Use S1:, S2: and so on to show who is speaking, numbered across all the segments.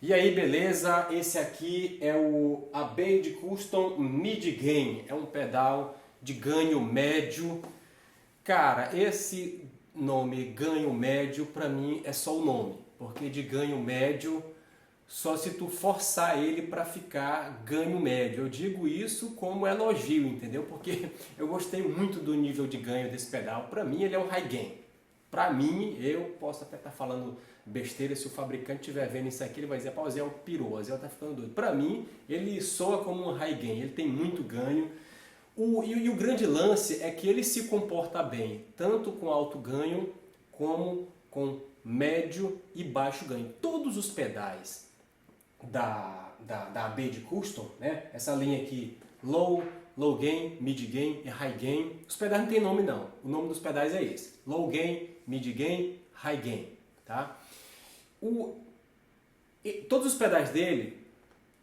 S1: E aí, beleza? Esse aqui é o Abbey Custom Mid Gain. É um pedal de ganho médio. Cara, esse nome ganho médio pra mim é só o nome, porque de ganho médio só se tu forçar ele pra ficar ganho médio. Eu digo isso como elogio, entendeu? Porque eu gostei muito do nível de ganho desse pedal. Pra mim ele é um high gain. Pra mim, eu posso até estar falando besteira, se o fabricante estiver vendo isso aqui, ele vai dizer, pô, o Zé é um pirou, o Zé tá ficando doido. Pra mim, ele soa como um high gain, ele tem muito ganho. E o grande lance é que ele se comporta bem, tanto com alto ganho, como com médio e baixo ganho. Todos os pedais da Abbey Custom, né? Essa linha aqui, low gain, mid gain e high gain. Os pedais não tem nome não, o nome dos pedais é esse. Low gain, mid gain, high gain, tá? Todos os pedais dele,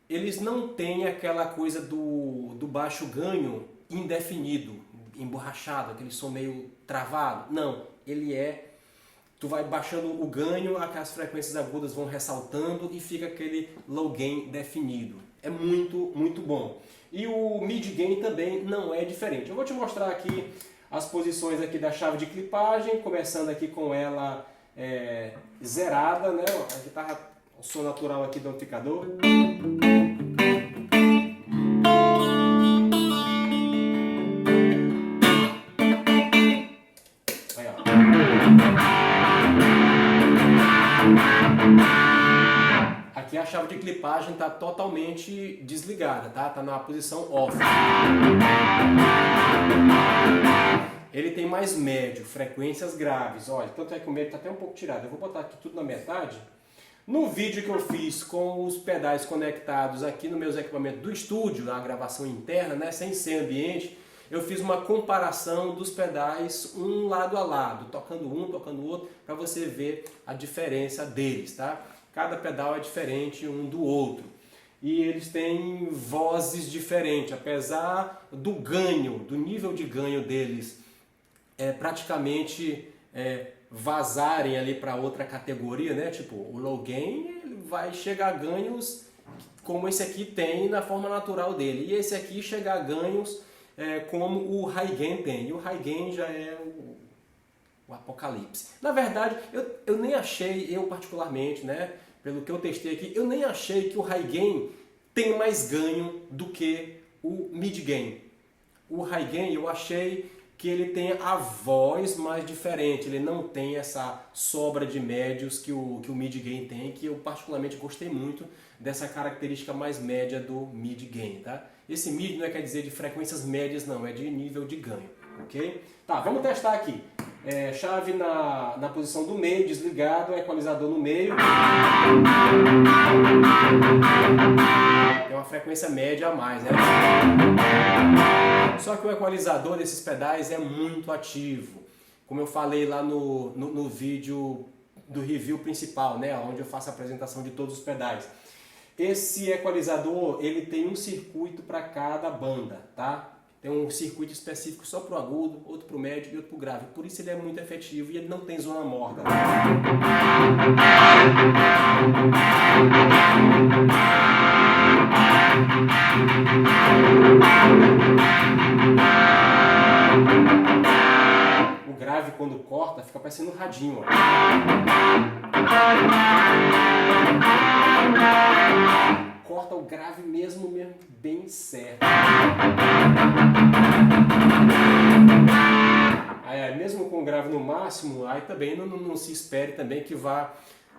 S1: eles não têm aquela coisa do baixo ganho indefinido, emborrachado, aquele som meio travado. Não, ele tu vai baixando o ganho, aquelas frequências agudas vão ressaltando e fica aquele low gain definido. É muito, muito bom. E o mid gain também não é diferente. Eu vou te mostrar aqui as posições aqui da chave de clipagem, começando aqui com ela zerada, né? A guitarra, o som natural aqui do amplificador. Aí, ó. Aqui a chave de clipagem está totalmente desligada, tá? Tá na posição off. Ele tem mais médio, frequências graves. Olha, tanto é que o médio está até um pouco tirado. Eu vou botar aqui tudo na metade. No vídeo que eu fiz com os pedais conectados aqui nos meus equipamentos do estúdio, na gravação interna, né, sem ser ambiente, eu fiz uma comparação dos pedais um lado a lado, tocando um, tocando o outro, para você ver a diferença deles, tá? Cada pedal é diferente um do outro. E eles têm vozes diferentes, apesar do ganho, do nível de ganho deles praticamente vazarem ali para outra categoria, né? Tipo, o low gain ele vai chegar a ganhos como esse aqui tem na forma natural dele. E esse aqui chegar a ganhos como o high gain tem. E o high gain já é o apocalipse. Na verdade, eu nem achei, eu particularmente, né? Pelo que eu testei aqui, eu nem achei que o high gain tem mais ganho do que o mid gain. O high gain eu achei que ele tem a voz mais diferente, ele não tem essa sobra de médios que o mid gain tem, que eu particularmente gostei muito dessa característica mais média do mid gain, tá? Esse mid não quer dizer de frequências médias não, é de nível de ganho, ok? Tá, vamos testar aqui. Chave na posição do meio, desligado, equalizador no meio. Tem uma frequência média a mais, né? Só que o equalizador desses pedais é muito ativo. Como eu falei lá no vídeo do review principal, né? Onde eu faço a apresentação de todos os pedais. Esse equalizador, ele tem um circuito para cada banda, tá? Tem um circuito específico só para o agudo, outro para o médio e outro para o grave. Por isso ele é muito efetivo e ele não tem zona morta. O grave, quando corta, fica parecendo um radinho. Ó. Corta o grave mesmo bem certo. Aí, mesmo com o grave no máximo, aí também não se espere também que vá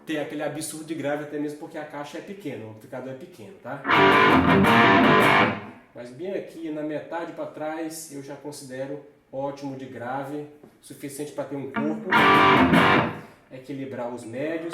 S1: ter aquele absurdo de grave, até mesmo porque a caixa é pequena, o amplificador é pequeno, tá? Mas bem aqui na metade para trás eu já considero ótimo de grave, suficiente para ter um corpo, equilibrar os médios.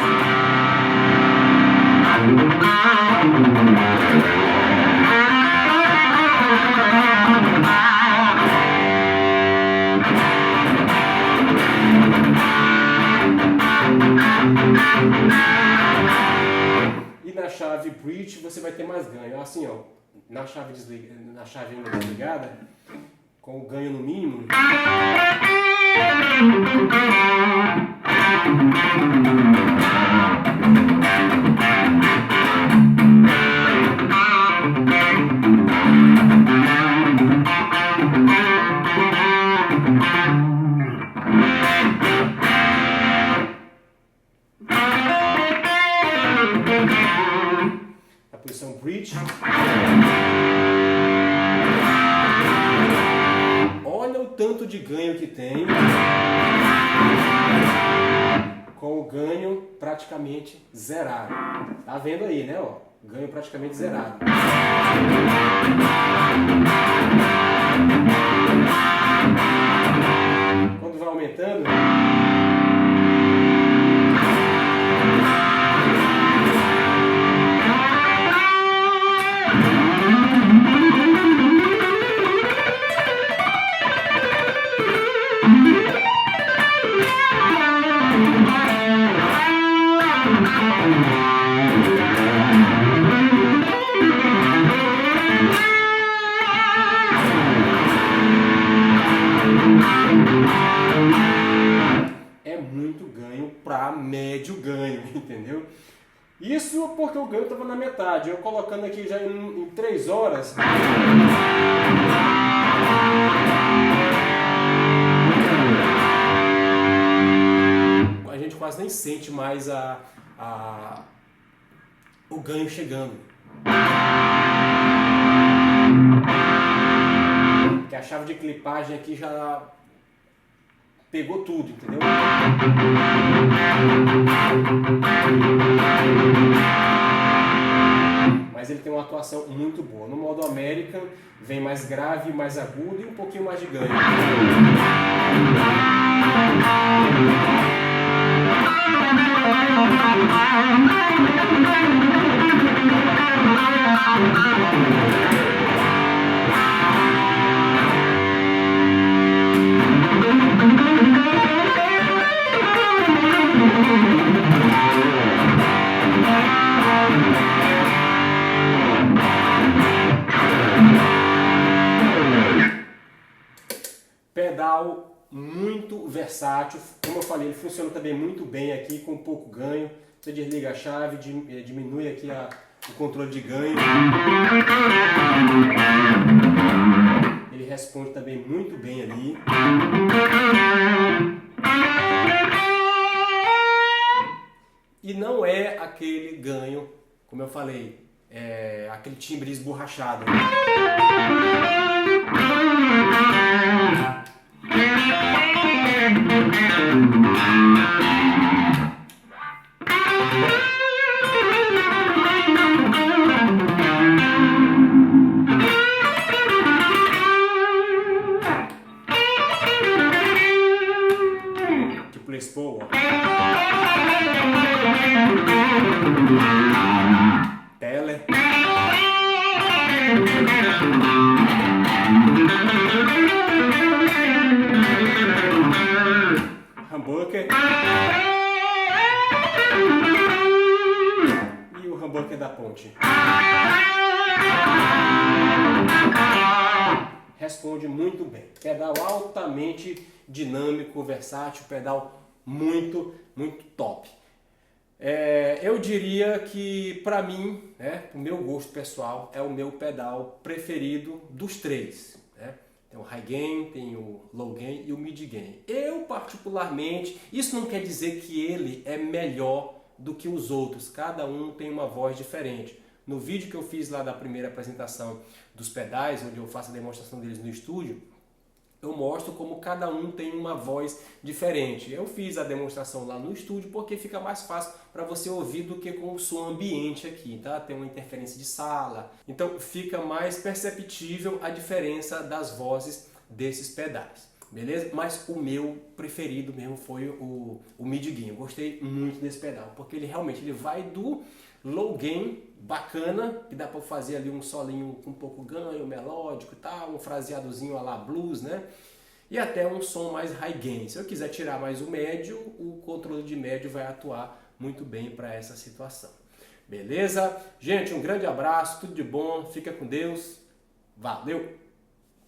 S1: E na chave bridge você vai ter mais ganho. Assim, ó, na chave desligada, com o ganho no mínimo. split. Olha o tanto de ganho que tem, com o ganho praticamente zerado. Tá vendo aí, né? Ó, ganho praticamente zerado. Quando vai aumentando, é muito ganho para médio ganho, entendeu? Isso porque o ganho estava na metade. Eu colocando aqui já em 3 horas. A gente quase nem sente mais o ganho chegando. Que a chave de clipagem aqui já pegou tudo, entendeu? Mas ele tem uma atuação muito boa. No modo American vem mais grave, mais agudo e um pouquinho mais de ganho. Pedal muito versátil, como eu falei, ele funciona também muito bem aqui com pouco ganho. Você desliga a chave, diminui aqui o controle de ganho. Ele responde também muito bem ali. E não é aquele ganho, como eu falei, aquele timbre esborrachado. Tipo Les Paul, ó. Tele. Humbucker. E o humbucker da ponte. Responde muito bem. Pedal altamente dinâmico, versátil, pedal muito top. Eu diria que para mim, o meu gosto pessoal, é o meu pedal preferido dos 3. Tem o high gain, tem o low gain e o mid gain. Eu particularmente, isso não quer dizer que ele é melhor do que os outros, cada um tem uma voz diferente. No vídeo que eu fiz lá da primeira apresentação dos pedais, onde eu faço a demonstração deles no estúdio, eu mostro como cada um tem uma voz diferente. Eu fiz a demonstração lá no estúdio porque fica mais fácil para você ouvir do que com o som ambiente aqui, tá? Tem uma interferência de sala, então fica mais perceptível a diferença das vozes desses pedais, beleza? Mas o meu preferido mesmo foi o mid gain. Eu gostei muito desse pedal porque ele realmente vai do low gain bacana, que dá para fazer ali um solinho com um pouco ganho, melódico e tal, um fraseadozinho a la blues, né? E até um som mais high gain. Se eu quiser tirar mais o médio, o controle de médio vai atuar muito bem para essa situação. Beleza? Gente, um grande abraço, tudo de bom, fica com Deus, valeu!